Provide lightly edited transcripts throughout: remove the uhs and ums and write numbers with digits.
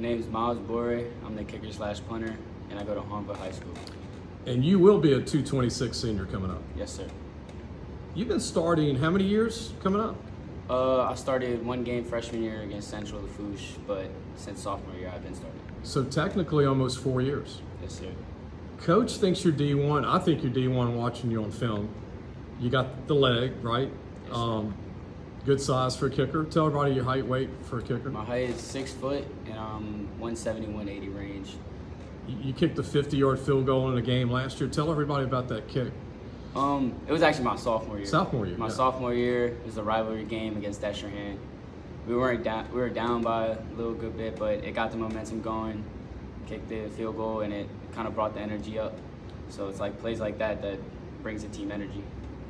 My name is Myles Borey. I'm the kicker / punter, and I go to Hahnville High School. And you will be a 226 senior coming up. Yes, sir. You've been starting how many years coming up? I started one game freshman year against Central Lafourche, but since sophomore year, I've been starting. So technically almost 4 years. Yes, sir. Coach thinks you're D1. I think you're D1 watching you on film. You got the leg, right? Yes, sir. Good size for a kicker. Tell everybody your height, weight for a kicker. My height is 6 foot, and I'm 170, 180 range. You kicked a 50-yard field goal in a game last year. Tell everybody about that kick. It was actually my sophomore year. Sophomore year. My yeah. sophomore year, it was a rivalry game against Desherhan. We were down by a little good bit, but it got the momentum going. Kicked the field goal, and it kind of brought the energy up. So it's like plays like that that brings the team energy.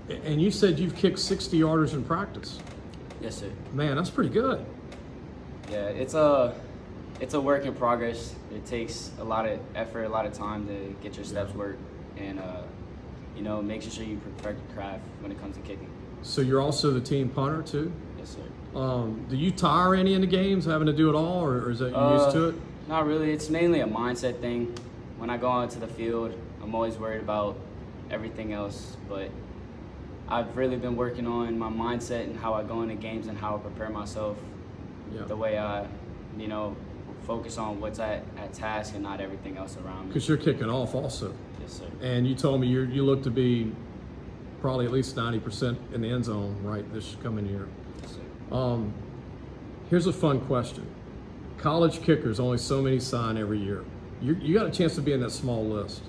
And you said you've kicked 60-yarders in practice. Yes, sir. Man, that's pretty good. Yeah, it's a work in progress. It takes a lot of effort, a lot of time to get your steps work, and making sure you perfect your craft when it comes to kicking. So you're also the team punter too? Yes, sir. Do you tire any in the games, having to do it all, or is that you used to it? Not really. It's mainly a mindset thing. When I go onto the field, I'm always worried about everything else, but I've really been working on my mindset and how I go into games and how I prepare myself. Yeah. The way I, focus on what's at task and not everything else around me. Because you're kicking off also. Yes, sir. And you told me you look to be probably at least 90% in the end zone, right, this coming year. Yes, sir. Here's a fun question. College kickers, only so many sign every year. You got a chance to be in that small list.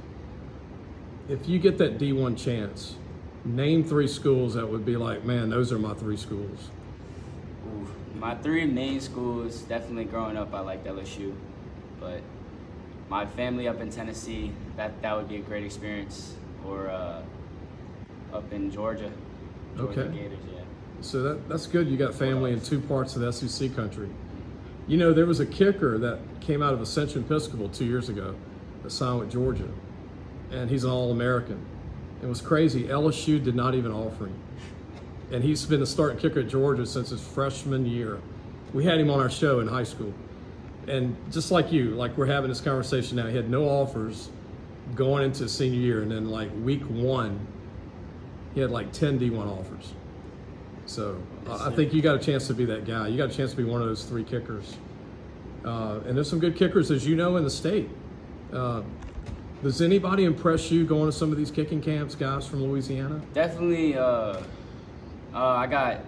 If you get that D1 chance, name 3 schools that would be like, man, those are my 3 schools. Ooh, my 3 main schools, definitely growing up, I liked LSU, but my family up in Tennessee, that would be a great experience, or up in Georgia Okay. Gators, yeah. So that's good. You got family in 2 parts of the SEC country. You know, there was a kicker that came out of Ascension Episcopal 2 years ago that signed with Georgia, and he's an All-American. It was crazy. LSU did not even offer him. And he's been the starting kicker at Georgia since his freshman year. We had him on our show in high school. And just like you, like we're having this conversation now, he had no offers going into his senior year. And then like week 1, he had like 10 D1 offers. So I think you got a chance to be that guy. You got a chance to be one of those 3 kickers. And there's some good kickers, as you know, in the state. Does anybody impress you going to some of these kicking camps, guys from Louisiana? Definitely, I got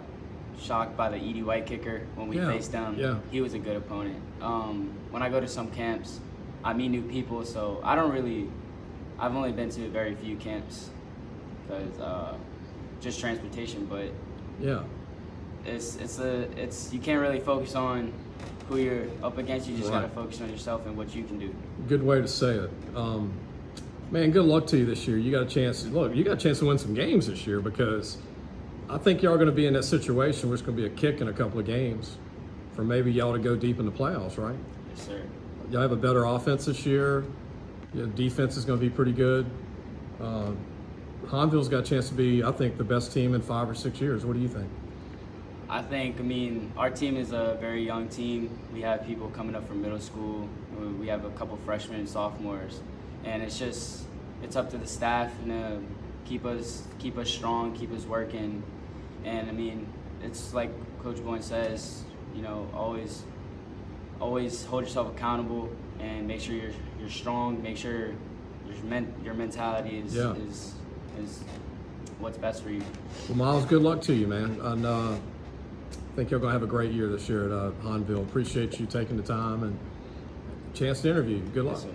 shocked by the Edie White kicker when we faced him. Yeah. He was a good opponent. When I go to some camps, I meet new people, so I've only been to very few camps because just transportation, but Yeah. it's you can't really focus on who you're up against. You just Right. got to focus on yourself and what you can do. Good way to say it. Man, good luck to you this year. You got a chance to win some games this year, because I think y'all are going to be in that situation where it's going to be a kick in a couple of games for maybe y'all to go deep in the playoffs, right? Yes, sir. Y'all have a better offense this year. Defense is going to be pretty good. Hahnville's got a chance to be, I think, the best team in 5 or 6 years. What do you think? Our team is a very young team. We have people coming up from middle school. We have a couple freshmen and sophomores, and it's up to the staff to keep us strong, keep us working. And it's like Coach Boyne says, always hold yourself accountable and make sure you're strong. Make sure your mentality is what's best for you. Well, Myles, good luck to you, man. And I think you're going to have a great year this year at Hahnville. Appreciate you taking the time and chance to interview. Good luck. Yes, sir.